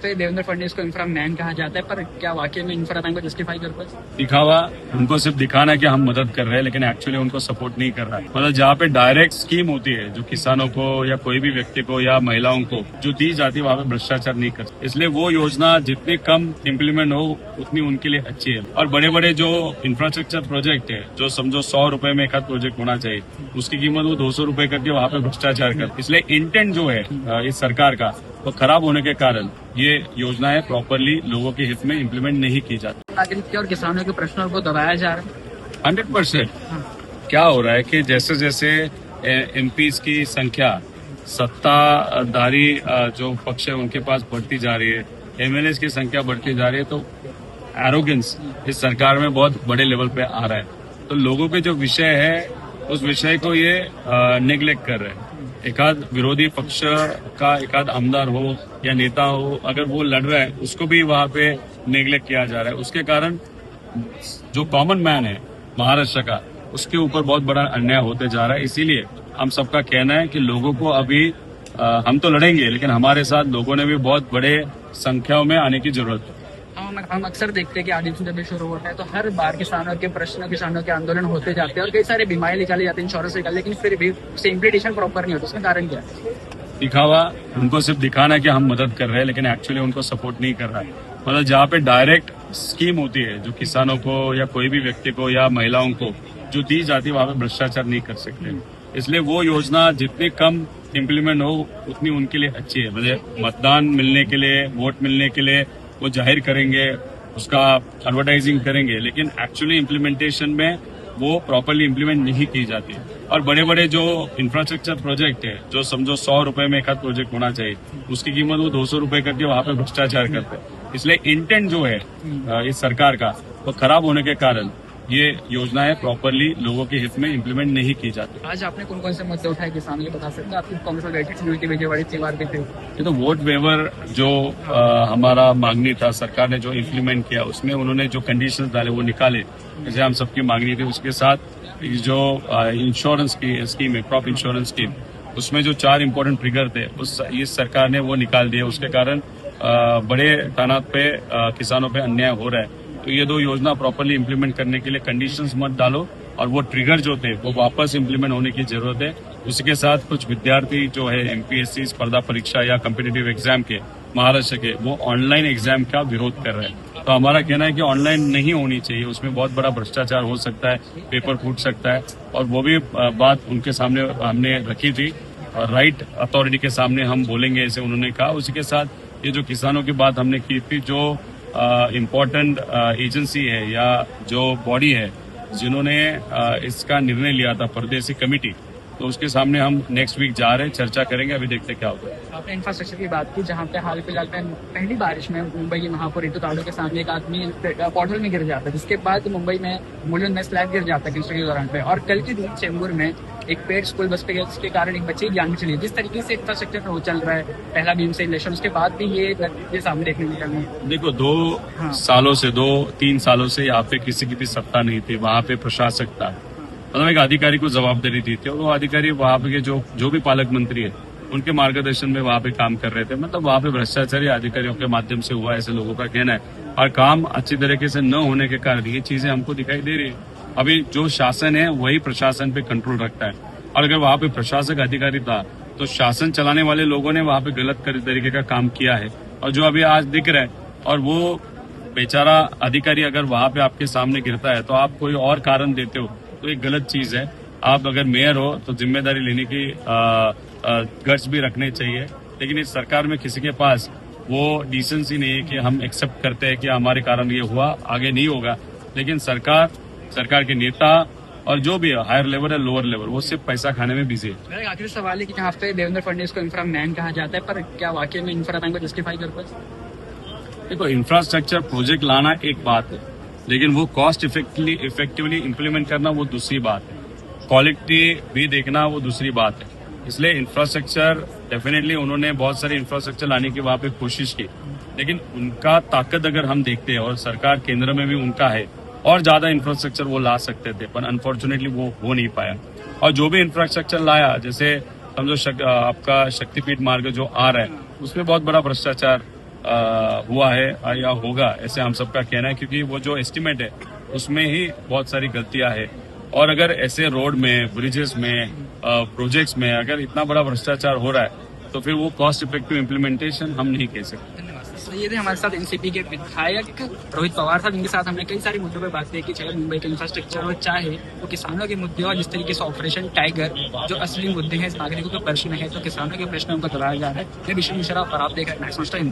देवेंद्र फडणवीस को infra man कहा जाता है, पर क्या वाकई में इंफ्रा मैन को जस्टिफाई कर पाए? दिखावा, उनको सिर्फ दिखाना है कि हम मदद कर रहे हैं, लेकिन एक्चुअली उनको सपोर्ट नहीं कर रहा है। मतलब जहाँ पे डायरेक्ट स्कीम होती है जो किसानों को या कोई भी व्यक्ति को या महिलाओं को जो दी जाती है, वहाँ पे भ्रष्टाचार नहीं कर, इसलिए वो योजना जितनी कम इम्प्लीमेंट हो उतनी उनके लिए अच्छी है। और बड़े बड़े जो इंफ्रास्ट्रक्चर प्रोजेक्ट है, जो समझो 100 रुपए में एक आध प्रोजेक्ट होना चाहिए, उसकी कीमत वो 200 रुपए करके वहाँ पे भ्रष्टाचार कर, इसलिए इंटेंट जो है इस सरकार का वो खराब होने के कारण ये योजनाएं प्रॉपरली लोगों के हित में इम्प्लीमेंट नहीं की जाती। नागरिक और किसानों के प्रश्नों को दबाया जा रहा है। 100%। क्या हो रहा है कि जैसे जैसे एमपीज की संख्या सत्ताधारी जो पक्ष है उनके पास बढ़ती जा रही है, एमएलए की संख्या बढ़ती जा रही है, तो एरोगेंस इस सरकार में बहुत बड़े लेवल पे आ रहा है। तो लोगों के जो विषय है उस विषय को ये नेग्लेक्ट कर रहे हैं। एकाध विरोधी पक्ष का एकाध आमदार हो या नेता हो, अगर वो लड़ रहा है उसको भी वहां पे नेग्लेक्ट किया जा रहा है। उसके कारण जो कॉमन मैन है महाराष्ट्र का, उसके ऊपर बहुत बड़ा अन्याय होते जा रहा है। इसीलिए हम सबका कहना है कि लोगों को अभी हम तो लड़ेंगे, लेकिन हमारे साथ लोगों ने भी बहुत बड़े संख्याओं में आने की जरूरत है। हम अक्सर देखते हैं कि आदित्य जब भी शुरू होता है तो हर बार किसानों के प्रश्न, किसानों के आंदोलन होते जाते हैं और कई सारे बीमारी निकाली जाती है, इंश्योरेंस निकाले, लेकिन फिर भी इम्प्लीमेंटेशन प्रॉपर नहीं होता। उसका कारण क्या है? दिखावा, उनको सिर्फ दिखाना है कि हम मदद कर रहे हैं, लेकिन एक्चुअली उनको सपोर्ट नहीं कर रहा है। मतलब जहाँ पे डायरेक्ट स्कीम होती है जो किसानों को या कोई भी व्यक्ति को या महिलाओं को जो दी जाती है, वहाँ पे भ्रष्टाचार नहीं कर सकते, इसलिए वो योजना जितनी कम इम्प्लीमेंट हो उतनी उनके लिए अच्छी है। मतलब मतदान मिलने के लिए, वोट मिलने के लिए वो जाहिर करेंगे, उसका एडवर्टाइजिंग करेंगे, लेकिन एक्चुअली इम्प्लीमेंटेशन में वो प्रॉपरली इम्प्लीमेंट नहीं की जाती। और बड़े बड़े जो इंफ्रास्ट्रक्चर प्रोजेक्ट है, जो समझो 100 रुपए में एक आध प्रोजेक्ट होना चाहिए, उसकी कीमत वो 200 रुपए करके वहाँ पे भ्रष्टाचार करते हैं। इसलिए इंटेंट जो है इस सरकार का वो खराब होने के कारण ये योजनाएं प्रॉपरली लोगों के हित में इम्प्लीमेंट नहीं की जाती। आज आपने कौन कौन से मुद्दे उठाए किसानों के, बता सकते हैं? आपकी कांग्रेस में बैठी थी, विजयवाड़ी त्योहार भी थे। ये तो वोट वेवर जो हमारा मांगनी था, सरकार ने जो इम्प्लीमेंट किया उसमें उन्होंने जो कंडीशंस डाले वो निकाले, जैसे हम सबकी मांगनी थी। उसके साथ जो इंश्योरेंस की स्कीम है, क्रॉप इंश्योरेंस स्कीम, उसमें जो 4 इम्पोर्टेंट ट्रिगर थे इस सरकार ने वो निकाल दिए। उसके कारण बड़े तादाद पे किसानों पे अन्याय हो रहा है। तो ये 2 योजना प्रॉपरली इम्प्लीमेंट करने के लिए कंडीशंस मत डालो, और वो ट्रिगर जो थे वो वापस इम्प्लीमेंट होने की जरूरत है। उसके साथ कुछ विद्यार्थी जो है एमपीएससी स्पर्धा परीक्षा या कॉम्पिटिटिव एग्जाम के महाराष्ट्र के, वो ऑनलाइन एग्जाम का विरोध कर रहे हैं। तो हमारा कहना है कि ऑनलाइन नहीं होनी चाहिए, उसमें बहुत बड़ा भ्रष्टाचार हो सकता है, पेपर फूट सकता है। और वो भी बात उनके सामने हमने रखी थी, और राइट अथॉरिटी के सामने हम बोलेंगे, ऐसे उन्होंने कहा। उसी के साथ ये जो किसानों की बात हमने की थी, जो इम्पोर्टेंट एजेंसी है या जो बॉडी है जिन्होंने इसका निर्णय लिया था, परदेसी कमेटी, तो उसके सामने हम नेक्स्ट वीक जा रहे हैं, चर्चा करेंगे। अभी देखते क्या होता है। आपने इंफ्रास्ट्रक्चर की बात की, जहाँ पे हाल फिलहाल में पहली बारिश में मुंबई के महापौर ऋतु ताड़ो के सामने एक आदमी पॉटहोल में गिर जाता है, जिसके बाद मुंबई में मुलुंड में स्लैब गिर जाता है कंस्ट्रक्शन के दौरान पे। और कल के दिन चेंबूर में एक पेड़ स्कूल बस पे गया, जिसके कारण एक बच्चे की जान चली। जिस तरीके से इंफ्रास्ट्रक्चर वो चल रहा है, पहला बीम से इलेक्शन, उसके बाद भी ये सामने देखने मिला है। देखो, 2-3 सालों से यहाँ पे किसी की भी सत्ता नहीं थी, वहाँ पे प्रशासक था, मतलब एक अधिकारी को जवाबदारी दी थी, और वो अधिकारी वहाँ पे के जो भी पालक मंत्री है उनके मार्गदर्शन में वहाँ पे काम कर रहे थे। मतलब वहाँ पे भ्रष्टाचारी अधिकारियों के माध्यम से हुआ, ऐसे लोगों का कहना है। और काम अच्छी तरीके से न होने के कारण ये चीजें हमको दिखाई दे रही है। अभी जो शासन है वही प्रशासन पे कंट्रोल रखता है, और अगर वहाँ पे प्रशासक अधिकारी था तो शासन चलाने वाले लोगों ने वहाँ पे गलत तरीके का काम किया है। और जो अभी आज दिख रहा है, और वो बेचारा अधिकारी अगर वहाँ पे आपके सामने गिरता है तो आप कोई और कारण देते हो, तो एक गलत चीज है। आप अगर मेयर हो तो जिम्मेदारी लेने की गट्स भी रखने चाहिए, लेकिन इस सरकार में किसी के पास वो डिसेंसी नहीं है कि हम एक्सेप्ट करते हैं कि हमारे कारण ये हुआ, आगे नहीं होगा। लेकिन सरकार के नेता और जो भी हायर लेवल है, लोअर लेवल, वो सिर्फ पैसा खाने में बिजी है। मेरा एक आखिरी सवाल है कि जहाँ पे देवेंद्र फडणवीस को इंफ्रा मैन कहा जाता है, पर क्या वाकई में इंफ्रा मैन को जस्टिफाई कर पाए? देखो, इंफ्रास्ट्रक्चर प्रोजेक्ट लाना एक बात है, लेकिन वो कॉस्ट इफेक्टिवली इम्प्लीमेंट करना वो दूसरी बात है। क्वालिटी भी देखना वो दूसरी बात है। इसलिए इंफ्रास्ट्रक्चर डेफिनेटली उन्होंने बहुत सारे इंफ्रास्ट्रक्चर लाने की वहाँ पे कोशिश की, लेकिन उनका ताकत अगर हम देखते हैं, और सरकार केंद्र में भी उनका है, और ज्यादा इंफ्रास्ट्रक्चर वो ला सकते थे, पर अनफॉर्चुनेटली वो हो नहीं पाया। और जो भी इंफ्रास्ट्रक्चर लाया, जैसे समझो आपका शक्तिपीठ मार्ग जो आ रहा है, उसमें बहुत बड़ा भ्रष्टाचार हुआ है या होगा, ऐसे हम सबका कहना है, क्योंकि वो जो एस्टिमेट है उसमें ही बहुत सारी गलतियां हैं। और अगर ऐसे रोड में, ब्रिजेस में, प्रोजेक्ट्स में अगर इतना बड़ा भ्रष्टाचार हो रहा है तो फिर वो कॉस्ट इफेक्टिव इम्प्लीमेंटेशन हम नहीं कह सकते। धन्यवाद सर। ये थे हमारे साथ एनसीपी के विधायक रोहित पवार साहब, जिनके साथ हमने कई सारे मुद्दों पर बात की कि चाहे मुंबई के इंफ्रास्ट्रक्चर हो, चाहे तो किसानों के मुद्दे और जिस तरीके से ऑपरेशन टाइगर जो असली मुद्दे हैं इस नागरिकों के प्रश्न है, तो किसानों के प्रश्न उनको दबाया जा रहा है। मैं विष्णु मिश्रा और आप देख रहे हैं नेक्स्ट टाइम।